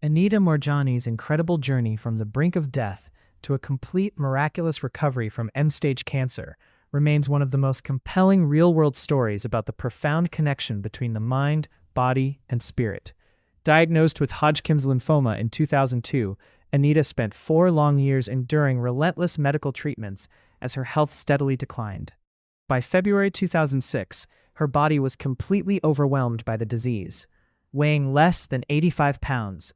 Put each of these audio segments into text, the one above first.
Anita Morjani's incredible journey from the brink of death to a complete miraculous recovery from end-stage cancer remains one of the most compelling real-world stories about the profound connection between the mind, body, and spirit. Diagnosed with Hodgkin's lymphoma in 2002, Anita spent 4 long years enduring relentless medical treatments as her health steadily declined. By February 2006, her body was completely overwhelmed by the disease, weighing less than 85 pounds.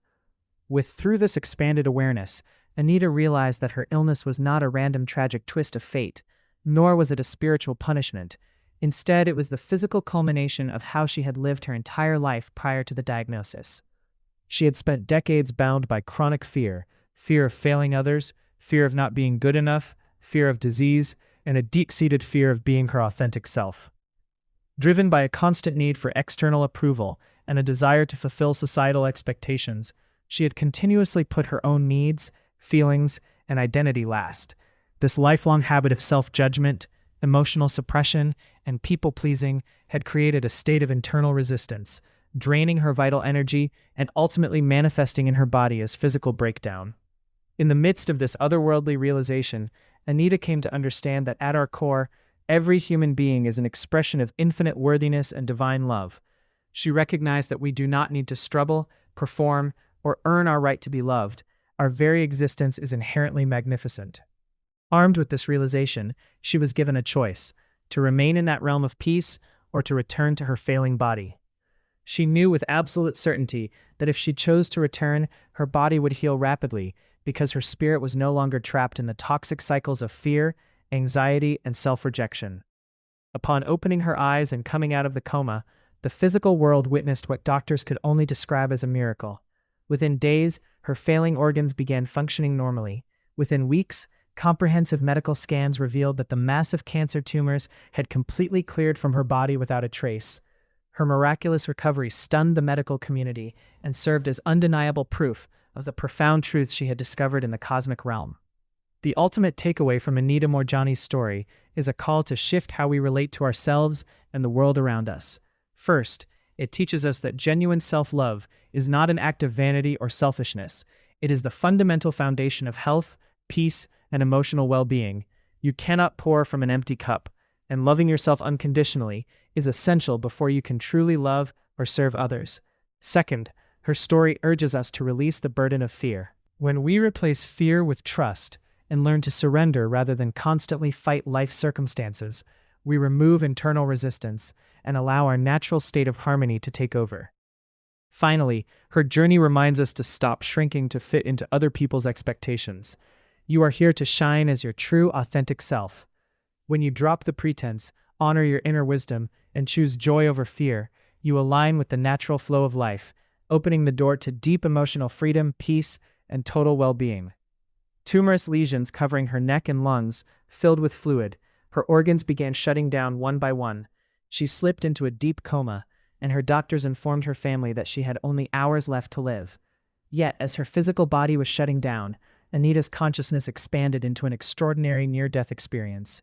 Through this expanded awareness, Anita realized that her illness was not a random tragic twist of fate, nor was it a spiritual punishment. Instead, it was the physical culmination of how she had lived her entire life prior to the diagnosis. She had spent decades bound by chronic fear of failing others, fear of not being good enough, fear of disease, and a deep-seated fear of being her authentic self. Driven by a constant need for external approval and a desire to fulfill societal expectations, she had continuously put her own needs, feelings, and identity last. This lifelong habit of self-judgment, emotional suppression, and people-pleasing had created a state of internal resistance, draining her vital energy and ultimately manifesting in her body as physical breakdown. In the midst of this otherworldly realization, Anita came to understand that at our core, every human being is an expression of infinite worthiness and divine love. She recognized that we do not need to struggle, perform, or earn our right to be loved. Our very existence is inherently magnificent. Armed with this realization, she was given a choice: to remain in that realm of peace or to return to her failing body. She knew with absolute certainty that if she chose to return, her body would heal rapidly because her spirit was no longer trapped in the toxic cycles of fear, anxiety, and self-rejection. Upon opening her eyes and coming out of the coma, the physical world witnessed what doctors could only describe as a miracle. Within days, her failing organs began functioning normally. Within weeks, comprehensive medical scans revealed that the massive cancer tumors had completely cleared from her body without a trace. Her miraculous recovery stunned the medical community and served as undeniable proof of the profound truths she had discovered in the cosmic realm. The ultimate takeaway from Anita Morjani's story is a call to shift how we relate to ourselves and the world around us. First, it teaches us that genuine self-love is not an act of vanity or selfishness. It is the fundamental foundation of health, peace, and emotional well-being. You cannot pour from an empty cup, and loving yourself unconditionally is essential before you can truly love or serve others. Second, her story urges us to release the burden of fear. When we replace fear with trust and learn to surrender rather than constantly fight life circumstances, we remove internal resistance and allow our natural state of harmony to take over. Finally, her journey reminds us to stop shrinking to fit into other people's expectations. You are here to shine as your true, authentic self. When you drop the pretense, honor your inner wisdom, and choose joy over fear, you align with the natural flow of life, opening the door to deep emotional freedom, peace, and total well-being. Tumorous lesions covering her neck and lungs filled with fluid, her organs began shutting down one by one. She slipped into a deep coma, and her doctors informed her family that she had only hours left to live. Yet, as her physical body was shutting down, Anita's consciousness expanded into an extraordinary near-death experience.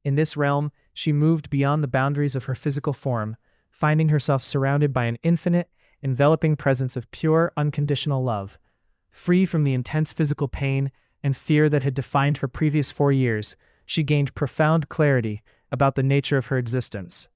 In this realm, she moved beyond the boundaries of her physical form, finding herself surrounded by an infinite, enveloping presence of pure, unconditional love. Free from the intense physical pain and fear that had defined her previous 4 years, she gained profound clarity about the nature of her existence.